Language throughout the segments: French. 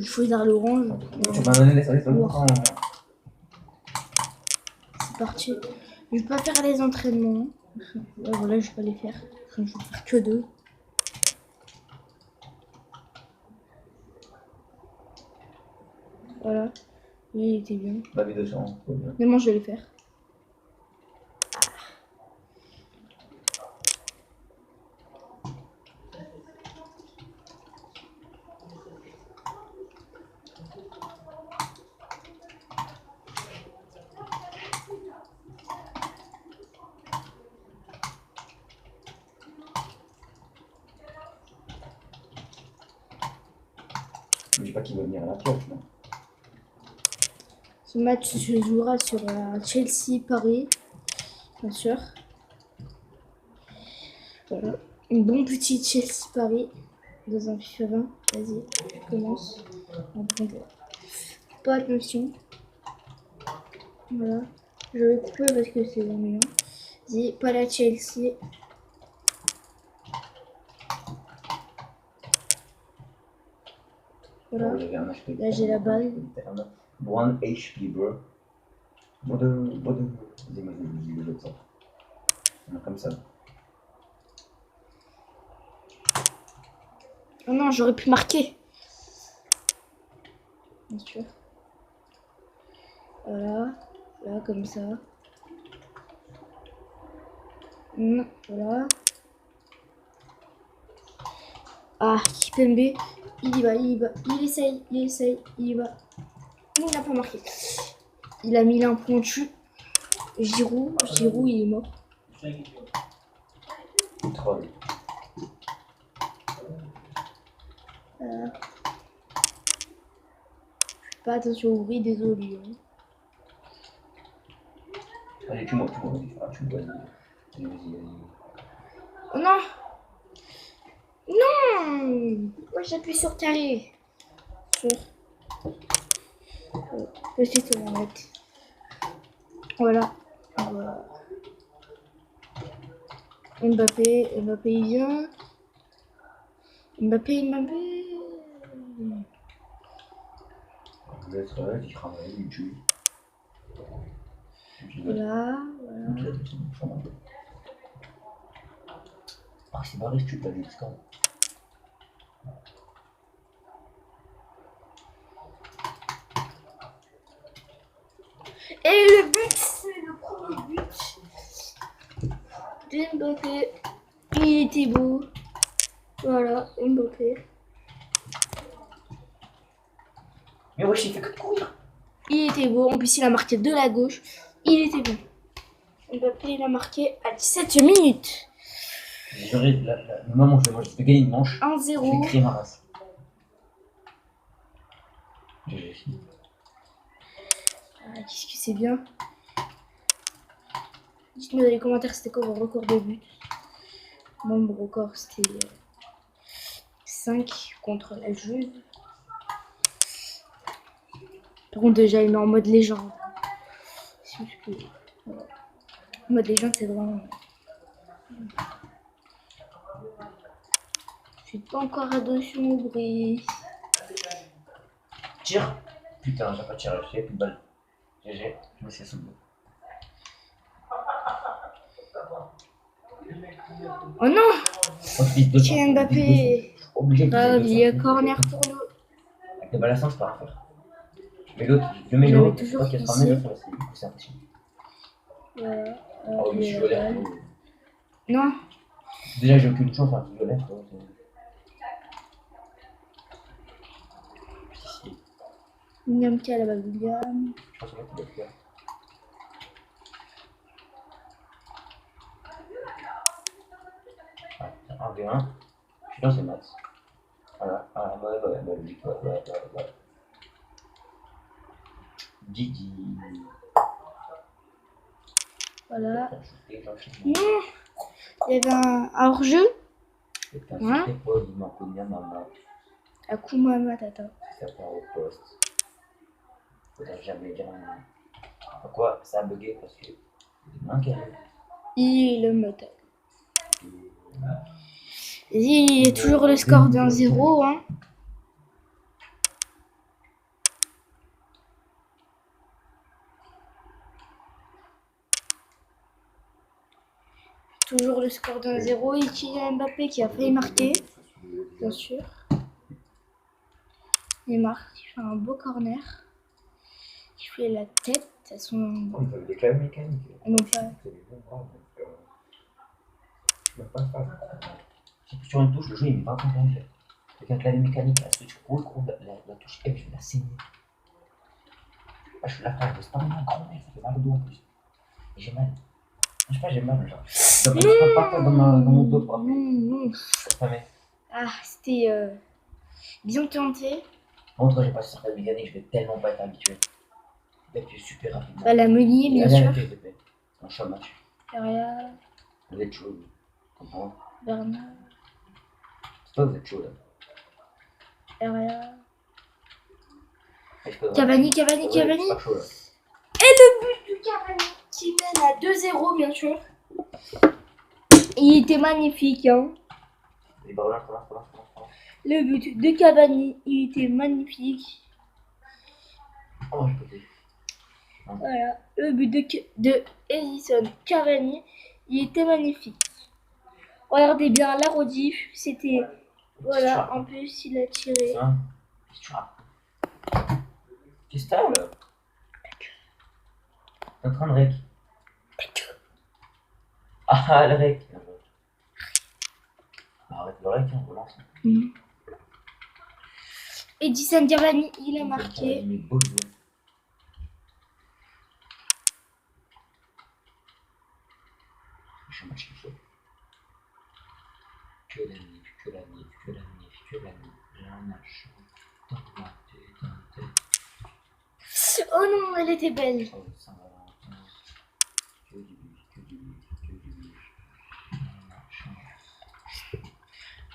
choisir l'orange. Tu m'as donné les soleils. C'est parti. Je vais pas faire les entraînements. Voilà, je vais pas les faire. Je vais faire que 2. Voilà. Il était bien. La vie de chance. Mais moi, je vais les faire. Je sais pas qui va venir à la pioche. Ce match se jouera sur Chelsea-Paris, bien sûr. Voilà. Une bonne petite Chelsea-Paris dans un FIFA 20. Vas-y, je commence. Pas attention. Voilà. Je vais couper parce que c'est ennuyant. Vas-y, pas la Chelsea. Voilà. Là, j'ai la balle. 1 HP, bro. Dis-moi ça. Comme ça. Oh non, j'aurais pu marquer. Bien sûr. Voilà. Là, comme ça. Voilà. Ah, Kipembe. Il y va, il y va. Il essaye, il y va. Non, il n'a pas marqué. Il a mis un pointu. Giroud, il est mort. Troll. Pas attention au bruit, désolé. Allez, tu me vas-y. Oh non! Non! Moi j'appuie sur carré. Sur. Petite manette. Voilà. Voilà. Mbappé il vient. Mbappé. Il travaille, il tue. Voilà. Ah, c'est barré, tu peux aller jusqu'à. Et le but, c'est le premier but de Mbappé. Il était beau. Voilà, Mbappé. Mais wesh, il fait que de courir. Il était beau. En plus, il a marqué de la gauche. Il était bon. Mbappé, il a marqué à 17 minutes. J'aurais le moment où je vais gagner une manche. 1-0. Je vais crier ma race. J'ai fini. Ah, qu'est-ce que c'est bien. Dites-moi dans les commentaires c'était quoi vos records de but. Moi, mon record c'était 5 contre la Juve. Par contre, déjà, il est en mode légende. Voilà. En mode légende, c'est vraiment. Faites pas encore attention au bruit. Tire. Putain, j'ai pas tiré, j'ai plus de balle. GG, je me suis sous le dos. Oh non! Kylian Mbappé! Il y a corner pour nous. Avec des balles à 5, c'est pas à faire. Mais l'autre, je mets l'autre, je crois qu'elle sera mieux, du coup c'est impossible. Voilà. Oh oui, je suis violet. Non. Déjà, j'ai aucune chance, hein, je suis violet. William qui a la balle, William. Je pense que tu dois faire. Ouais, 1v1. Je suis dans ces maths. Voilà, logique, ouais. Didi. Voilà. Non! Il y avait un hors-jeu. Voilà. Akuma Matata. Ça part au poste. Faudrait jamais dire un nom. Pourquoi ça a bugué? Parce que Il le moteur. Il y a toujours le score d'1-0. Hein. Toujours le score d'1-0 et Kylian Mbappé qui a failli marquer, bien sûr. Il marque, il fait un beau corner. Il fait la tête à son... Il avait des clés mécaniques. Non, pas... C'est des bons bras, donc... Tu peux pas faire. C'est sur une touche, le jeu il met 20 ans en fait. Avec un clavier mécanique, là, si tu roules la touche F, je vais la saigner. Ah, je suis là, frère, c'est pas vraiment grand, mec, ça fait mal au dos en plus. Et j'ai mal. Je sais pas, j'ai mal, genre. Je prends pas dans mon dos pour appeler. Non. Ah, mais. Ah, c'était bien tenté. Montre, j'ai pas sur la mécanique, je vais tellement pas être habitué. Là, tu es super rapide. Bah, la Meunier, bien sûr. Un shot match. Derrière, Vous êtes chaud, comprends? Bernard, C'est pas vous êtes chaud là. derrière. Est-ce que- Cavani. Ouais, c'est pas chaud là. Et le but de Cavani qui mène à 2-0, bien sûr. Il était magnifique, hein. Et bah voilà, voilà. Le but de Cavani, il était magnifique. Oh, j'ai pété. Voilà, le but de Edison Cavani, il était magnifique. Regardez bien la rediff, c'était... Voilà, en plus il a tiré. Hein? Qu'est-ce que tu racontes? Qu'est-ce que t'as là? T'es en train de rec. Ah, le rec. Arrête le rec, on relance. Edison Cavani, il a marqué. Il est beau le joueur. Je suis un match qui fait. Que la nif. J'ai un achat dans ma tête. Oh non, elle était belle. Oh, Saint-Valentin. Que du bif.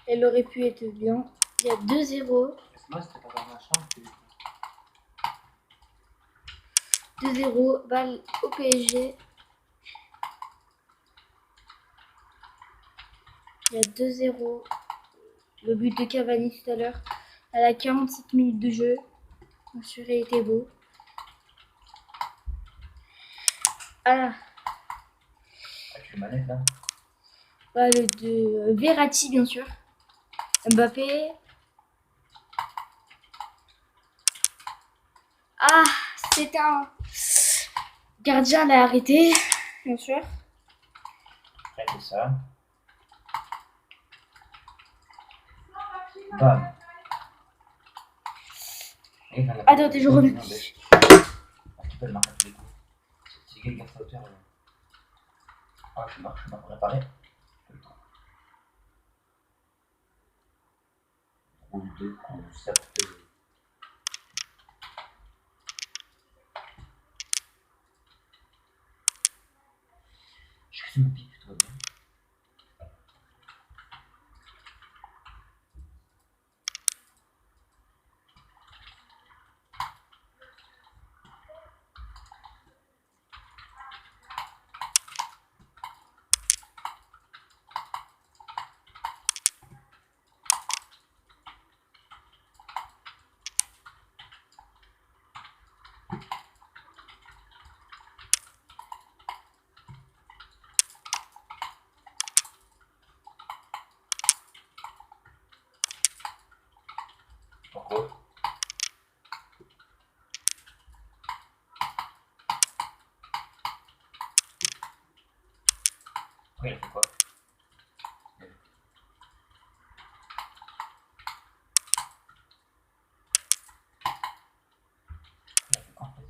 Elle aurait pu être bien. Il y a 2-0. Moi, c'était pas un machin. 2-0, balle au PSG. Il y a 2-0. Le but de Cavani tout à l'heure. À la 47 minutes de jeu. Bien sûr, il était beau. Ah, Tu manette là? balle de Verratti, bien sûr. Mbappé. Ah, c'est un gardien l'a arrêté, bien sûr. Arrêtez ça. Bam. Attendez, je remets. Tu peux le marquer à tous les coups. C'est quel gaffe à hauteur là? Ah, je suis mort préparé. Roule 2, concept. Je casse mon pic, tout va bien. Pourquoi? Pourquoi il a fait quoi? Il a fait quoi en fait?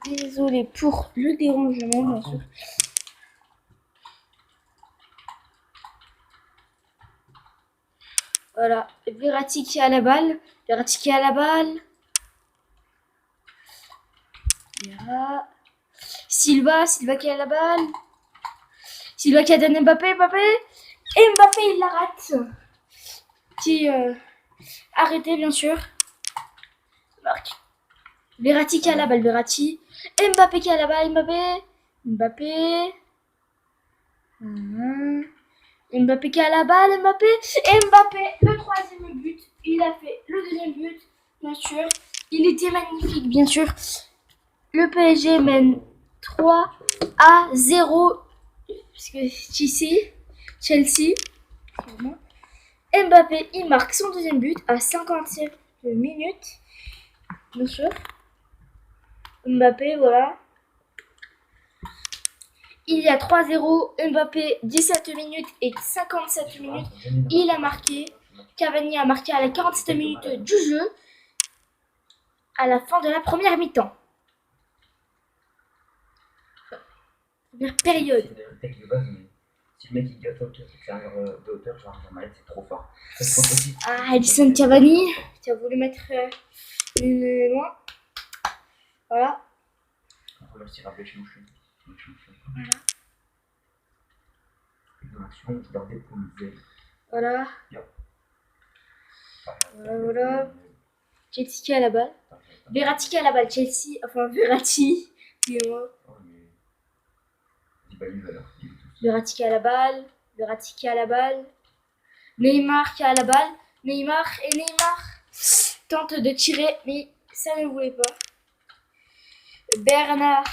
Désolé pour le dérangement, bien sûr. Voilà, Verratti qui a la balle. Silva qui a la balle. Silva qui a donné Mbappé. Et Mbappé, il la rate. Qui arrêté, bien sûr. Marc. Verratti qui a la balle, Verratti. Mbappé qui a la balle, Mbappé. Mbappé qui a la balle, Mbappé, le troisième but, il a fait le deuxième but, bien sûr. Il était magnifique, bien sûr. Le PSG mène 3-0. Parce que Chelsea. Mbappé, il marque son deuxième but à 57 minutes. Bien sûr. Mbappé, voilà. Il y a 3-0. Mbappé, 17 minutes et 57 minutes. Il a marqué. Cavani a marqué à la 47 minutes du jeu. À la fin de la première mi-temps. Première période. Si le mec il gâte hauteur, c'est que c'est un de hauteur, genre c'est trop fort. Ah, Edison Cavani, tu as voulu mettre loin. Voilà. On va se tirer chez nous. Voilà. Une action, je gardais pour le zèle. Voilà. Voilà. Chelsea qui a la balle. Verratti qui a la balle. Chelsea, enfin Verratti. Excusez-moi. Verratti qui a la balle. Verratti qui a la balle. Neymar qui a la balle. Neymar tente de tirer, mais ça ne voulait pas. Bernard,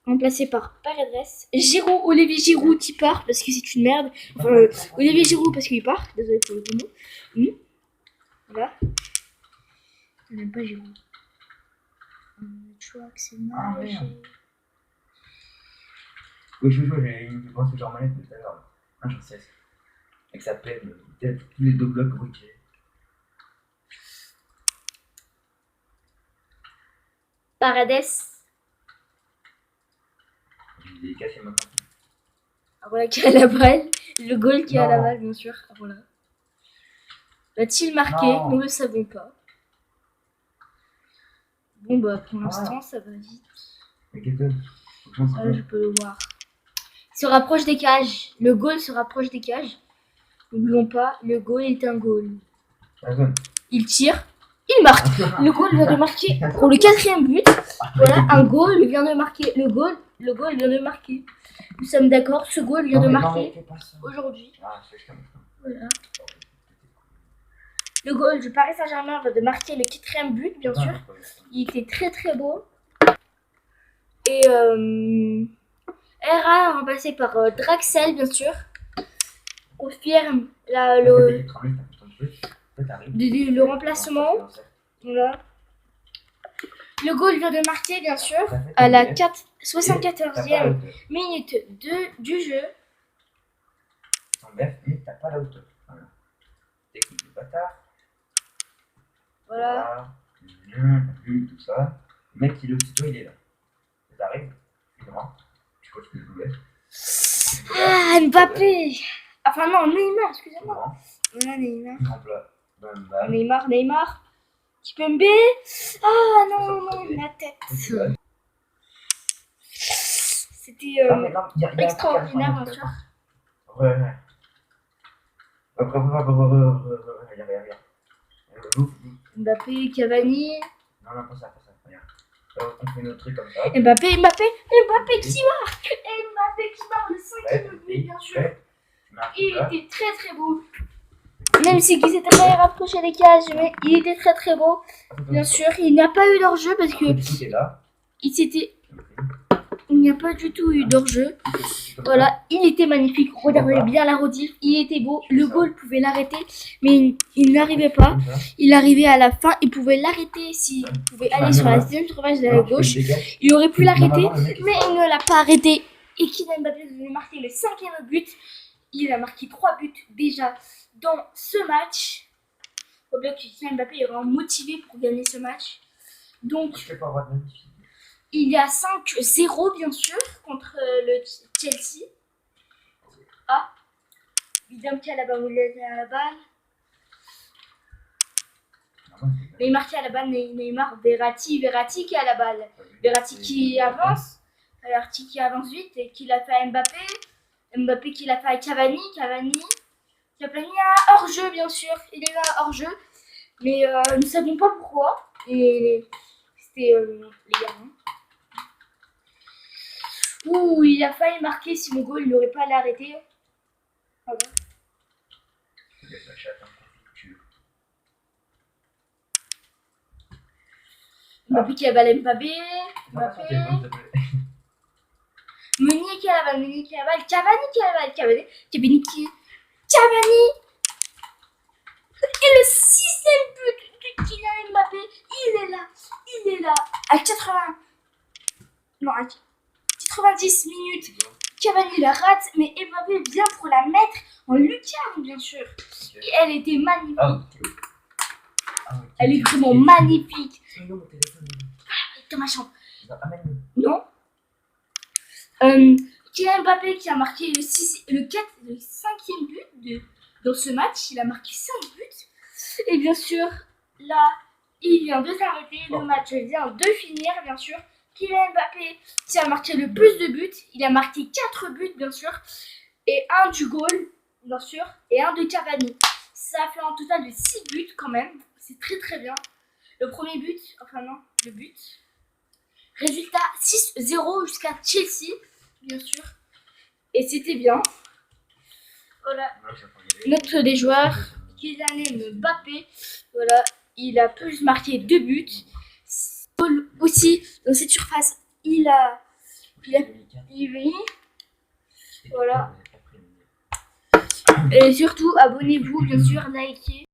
remplacé par Paredes. Giroud, Olivier Giroud qui part parce que c'est une merde. Enfin, Olivier Giroud parce qu'il part. Désolé pour le mot. Voilà. Je n'aime pas Giroud. Je crois que c'est mal. Oui, je pense que genre manette tout à l'heure. J'en sais. Avec sa peine, peut-être tous les deux blocs retirés. Paredes. Il est cassé maintenant. Voilà qui a la balle. Le goal qui a la balle, bien sûr. Voilà. Va-t-il marquer? Nous ne le savons pas. Bon, bah, pour l'instant, ça va vite. Mais qu'est-ce je peux le voir. Il se rapproche des cages. Le goal se rapproche des cages. N'oublions pas, le goal est un goal. Il tire. Il marque. Le goal vient de marquer pour le 4e but. Voilà, un goal vient de marquer. Le goal vient de marquer. Nous sommes d'accord, ce goal vient de marquer aujourd'hui. Voilà. Le goal du Paris Saint-Germain va de marquer le 4e but, bien sûr. Il était très très beau. Et RA remplacé par Draxel, bien sûr. Confirme le remplacement. Voilà. Le goal vient de marquer, bien sûr, à la 74e minute du jeu. T'as pas la hauteur. Voilà. Technique de bâtard. Voilà. Tout ça. Le mec, il est aussi toi, il est là. Ça arrive. Il rentre. Tu vois ce que je voulais. Ah, Mbappé. Enfin non, Neymar, excusez-moi. Voilà, Neymar. Neymar. Kipembe. Ah non, la tête. C'était extraordinaire, bien sûr. Ouais. Mbappé, Cavani. Non, pas ça. Regarde. On fait notre truc comme ça. Mbappé qui marque. Mbappé qui marque le 5e but, bien sûr. Il était très très beau. Même si il s'était pas rapproché des cages, mais il était très très beau. Bien sûr, il n'y a pas eu d'hors-jeu parce que il n'y a pas du tout eu d'hors-jeu. Voilà, il était magnifique. Regardez bien la rediff, il était beau. Le goal pouvait l'arrêter, mais il n'arrivait pas. Il arrivait à la fin, il pouvait l'arrêter s'il pouvait aller sur la deuxième surface de la gauche. Il aurait pu l'arrêter, mais il ne l'a pas arrêté. Et Kylian Mbappé devait marquer le 5e but. Il a marqué 3 buts déjà dans ce match. Il faut bien que Kylian Mbappé est vraiment motivé pour gagner ce match. Donc, il y a 5-0 bien sûr contre le Chelsea. Ah, Vidal qui a la balle, Neymar qui a la balle, Verratti qui a la balle. Verratti qui avance vite et qui l'a fait à Mbappé. Mbappé qui l'a fait à Cavani a hors-jeu bien sûr. Il est là hors-jeu. Mais nous ne savons pas pourquoi. Et c'était les gars. Ouh, il a failli marquer si mon goal il n'aurait pas l'arrêté. Voilà. Mbappé qui a balle Mbappé. Mbappé. Meunier qui a la balle, Meunier qui a la balle, Cavani qui a la balle, Cavani. Et le 6e but de Kylian Mbappé, il est là, à 90 minutes. Cavani la rate, mais Mbappé vient pour la mettre en lucarne, bien sûr. Et elle était magnifique. Elle est vraiment magnifique. Dans ma chambre. Non. Kylian Mbappé qui a marqué le 5e but dans ce match. Il a marqué 5 buts. Et bien sûr, là, il vient de s'arrêter. Le match vient de finir, bien sûr. Kylian Mbappé qui a marqué le plus de buts. Il a marqué 4 buts, bien sûr. Et un du goal, bien sûr. Et un de Cavani. Ça fait un total de 6 buts quand même. C'est très très bien. Le premier but, le but. Résultat 6-0 jusqu'à Chelsea, bien sûr. Et c'était bien. Voilà. Notre des joueurs, Kylian Mbappé. Voilà. Il a pu marquer 2 buts. Aussi, dans cette surface, il a voilà. Et surtout, abonnez-vous, bien sûr, likez.